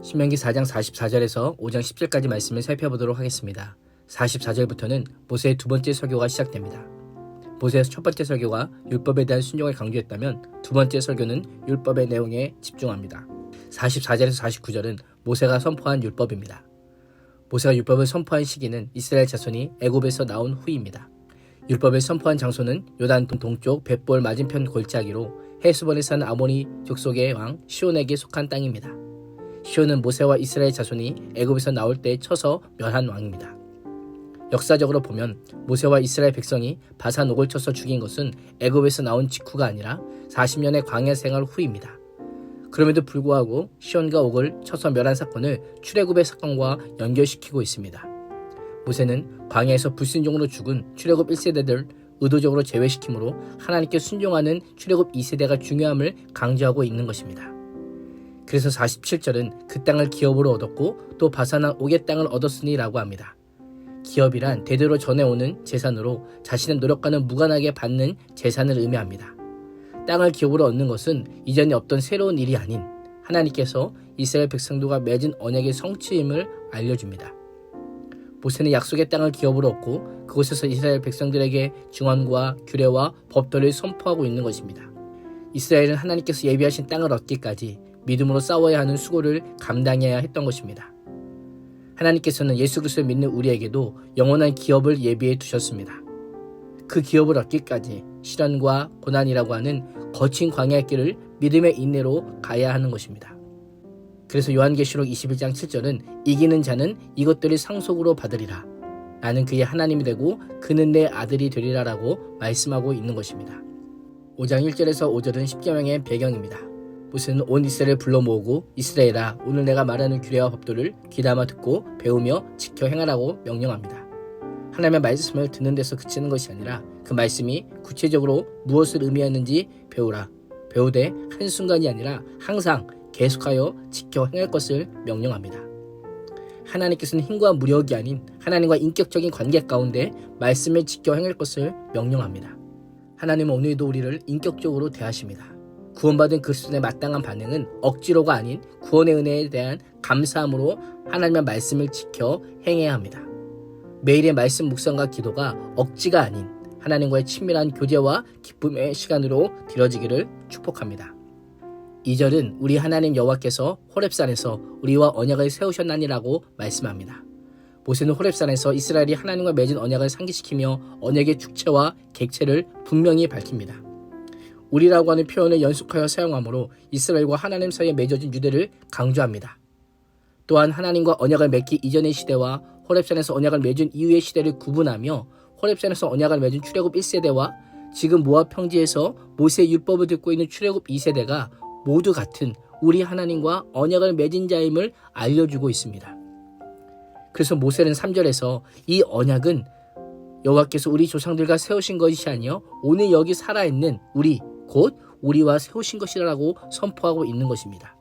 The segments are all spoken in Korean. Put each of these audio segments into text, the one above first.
신명기 4장 44절에서 5장 10절까지 말씀을 살펴보도록 하겠습니다. 44절부터는 모세의 두 번째 설교가 시작됩니다. 모세의 첫 번째 설교가 율법에 대한 순종을 강조했다면 두 번째 설교는 율법의 내용에 집중합니다. 44절에서 49절은 모세가 선포한 율법입니다. 모세가 율법을 선포한 시기는 이스라엘 자손이 애굽에서 나온 후입니다. 율법을 선포한 장소는 요단 동쪽 벳볼 맞은편 골짜기로 헤스본에 사는 아모니 족속의 왕 시온에게 속한 땅입니다. 시온은 모세와 이스라엘 자손이 애굽에서 나올 때 쳐서 멸한 왕입니다. 역사적으로 보면 모세와 이스라엘 백성이 바산 옥을 쳐서 죽인 것은 애굽에서 나온 직후가 아니라 40년의 광야 생활 후입니다. 그럼에도 불구하고 시온과 옥을 쳐서 멸한 사건을 출애굽의 사건과 연결시키고 있습니다. 모세는 광야에서 불순종으로 죽은 출애굽 1세대들 의도적으로 제외시키므로 하나님께 순종하는 출애굽 2세대가 중요함을 강조하고 있는 것입니다. 그래서 47절은 그 땅을 기업으로 얻었고 또 바산한 옥의 땅을 얻었으니 라고 합니다. 기업이란 대대로 전해오는 재산으로 자신의 노력과는 무관하게 받는 재산을 의미합니다. 땅을 기업으로 얻는 것은 이전에 없던 새로운 일이 아닌 하나님께서 이스라엘 백성들과 맺은 언약의 성취임을 알려줍니다. 모세는 약속의 땅을 기업으로 얻고 그곳에서 이스라엘 백성들에게 증언과 규례와 법도를 선포하고 있는 것입니다. 이스라엘은 하나님께서 예비하신 땅을 얻기까지 믿음으로 싸워야 하는 수고를 감당해야 했던 것입니다. 하나님께서는 예수 그리스도를 믿는 우리에게도 영원한 기업을 예비해 두셨습니다. 그 기업을 얻기까지 시련과 고난이라고 하는 거친 광야의 길을 믿음의 인내로 가야 하는 것입니다. 그래서 요한계시록 21장 7절은 이기는 자는 이것들을 상속으로 받으리라. 나는 그의 하나님이 되고 그는 내 아들이 되리라 라고 말씀하고 있는 것입니다. 5장 1절에서 5절은 십계명의 배경입니다. 모세는 온 이스라엘을 불러 모으고 이스라엘아 오늘 내가 말하는 규례와 법도를 귀담아 듣고 배우며 지켜 행하라고 명령합니다. 하나님의 말씀을 듣는 데서 그치는 것이 아니라 그 말씀이 구체적으로 무엇을 의미하는지 배우라. 배우되 한순간이 아니라 항상 계속하여 지켜 행할 것을 명령합니다. 하나님께서는 힘과 무력이 아닌 하나님과 인격적인 관계 가운데 말씀을 지켜 행할 것을 명령합니다. 하나님은 오늘도 우리를 인격적으로 대하십니다. 구원받은 그리스도의 마땅한 반응은 억지로가 아닌 구원의 은혜에 대한 감사함으로 하나님의 말씀을 지켜 행해야 합니다. 매일의 말씀 묵상과 기도가 억지가 아닌 하나님과의 친밀한 교제와 기쁨의 시간으로 드려지기를 축복합니다. 2절은 우리 하나님 여호와께서 호렙산에서 우리와 언약을 세우셨나니라고 말씀합니다. 모세는 호렙산에서 이스라엘이 하나님과 맺은 언약을 상기시키며 언약의 축체와 객체를 분명히 밝힙니다. 우리라고 하는 표현을 연속하여 사용하므로 이스라엘과 하나님 사이에 맺어진 유대를 강조합니다. 또한 하나님과 언약을 맺기 이전의 시대와 호렙산에서 언약을 맺은 이후의 시대를 구분하며 호렙산에서 언약을 맺은 출애굽 1세대와 지금 모압 평지에서 모세의 율법을 듣고 있는 출애굽 2세대가 모두 같은 우리 하나님과 언약을 맺은 자임을 알려주고 있습니다. 그래서 모세는 3절에서 이 언약은 여호와께서 우리 조상들과 세우신 것이 아니요 오늘 여기 살아있는 우리 곧 우리와 세우신 것이라고 선포하고 있는 것입니다.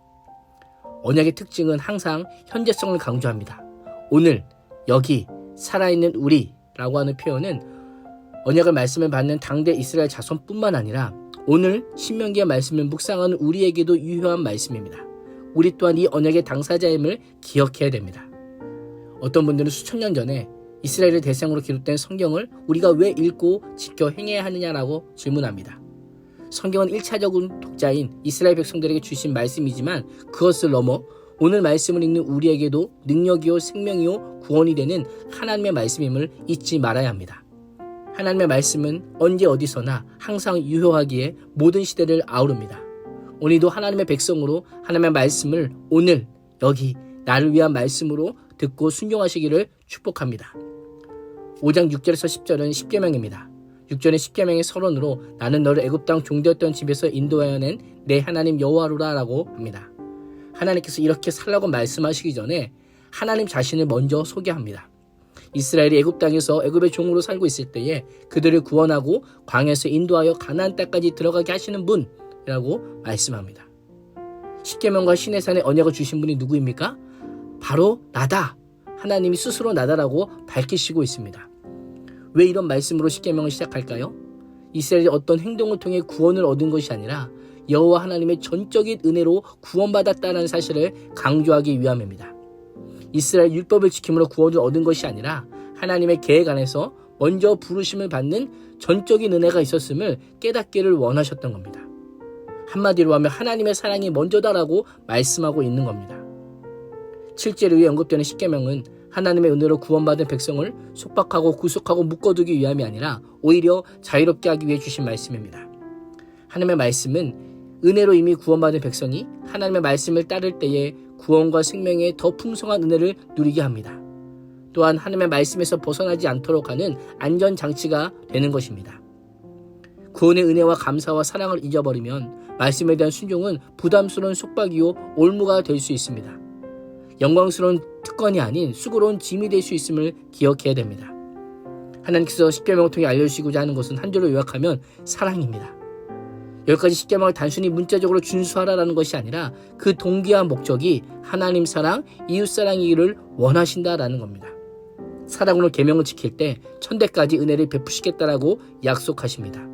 언약의 특징은 항상 현재성을 강조합니다. 오늘 여기 살아있는 우리라고 하는 표현은 언약의 말씀을 받는 당대 이스라엘 자손뿐만 아니라 오늘 신명기의 말씀을 묵상하는 우리에게도 유효한 말씀입니다. 우리 또한 이 언약의 당사자임을 기억해야 됩니다. 어떤 분들은 수천 년 전에 이스라엘의 대상으로 기록된 성경을 우리가 왜 읽고 지켜 행해야 하느냐라고 질문합니다. 성경은 1차적인 독자인 이스라엘 백성들에게 주신 말씀이지만 그것을 넘어 오늘 말씀을 읽는 우리에게도 능력이요 생명이요 구원이 되는 하나님의 말씀임을 잊지 말아야 합니다. 하나님의 말씀은 언제 어디서나 항상 유효하기에 모든 시대를 아우릅니다. 오늘도 하나님의 백성으로 하나님의 말씀을 오늘 여기 나를 위한 말씀으로 듣고 순종하시기를 축복합니다. 5장 6절에서 10절은 십계명입니다. 6절의 십계명의 서론으로 나는 너를 애굽 땅 종되었던 집에서 인도하여 낸 내 하나님 여호와로라 라고 합니다. 하나님께서 이렇게 살라고 말씀하시기 전에 하나님 자신을 먼저 소개합니다. 이스라엘이 애굽 땅에서 애굽의 종으로 살고 있을 때에 그들을 구원하고 광야에서 인도하여 가나안 땅까지 들어가게 하시는 분이라고 말씀합니다. 십계명과 시내산의 언약을 주신 분이 누구입니까? 바로 나다. 하나님이 스스로 나다라고 밝히시고 있습니다. 왜 이런 말씀으로 십계명을 시작할까요? 이스라엘이 어떤 행동을 통해 구원을 얻은 것이 아니라 여호와 하나님의 전적인 은혜로 구원받았다는 사실을 강조하기 위함입니다. 이스라엘 율법을 지킴으로 구원을 얻은 것이 아니라 하나님의 계획 안에서 먼저 부르심을 받는 전적인 은혜가 있었음을 깨닫기를 원하셨던 겁니다. 한마디로 하면 하나님의 사랑이 먼저다라고 말씀하고 있는 겁니다. 7절 위에 언급되는 십계명은 하나님의 은혜로 구원받은 백성을 속박하고 구속하고 묶어두기 위함이 아니라 오히려 자유롭게 하기 위해 주신 말씀입니다. 하나님의 말씀은 은혜로 이미 구원받은 백성이 하나님의 말씀을 따를 때에 구원과 생명의 더 풍성한 은혜를 누리게 합니다. 또한 하나님의 말씀에서 벗어나지 않도록 하는 안전장치가 되는 것입니다. 구원의 은혜와 감사와 사랑을 잊어버리면 말씀에 대한 순종은 부담스러운 속박이요 올무가 될 수 있습니다. 영광스러운 특권이 아닌 수고로운 짐이 될 수 있음을 기억해야 됩니다. 하나님께서 십계명을 통해 알려주시고자 하는 것은 한 줄로 요약하면 사랑입니다. 10가지 십계명을 단순히 문자적으로 준수하라라는 것이 아니라 그 동기와 목적이 하나님 사랑, 이웃 사랑이기를 원하신다라는 겁니다. 사랑으로 계명을 지킬 때 천대까지 은혜를 베푸시겠다라고 약속하십니다.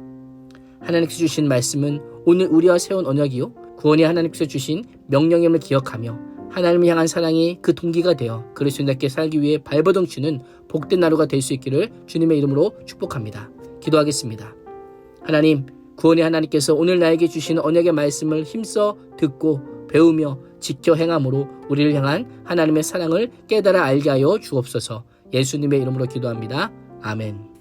하나님께서 주신 말씀은 오늘 우리와 세운 언약이요 구원이 하나님께서 주신 명령임을 기억하며 하나님을 향한 사랑이 그 동기가 되어 그리스도인답게 살기 위해 발버둥 치는 복된 하루가 될 수 있기를 주님의 이름으로 축복합니다. 기도하겠습니다. 하나님, 구원의 하나님께서 오늘 나에게 주신 언약의 말씀을 힘써 듣고 배우며 지켜 행함으로 우리를 향한 하나님의 사랑을 깨달아 알게 하여 주옵소서. 예수님의 이름으로 기도합니다. 아멘.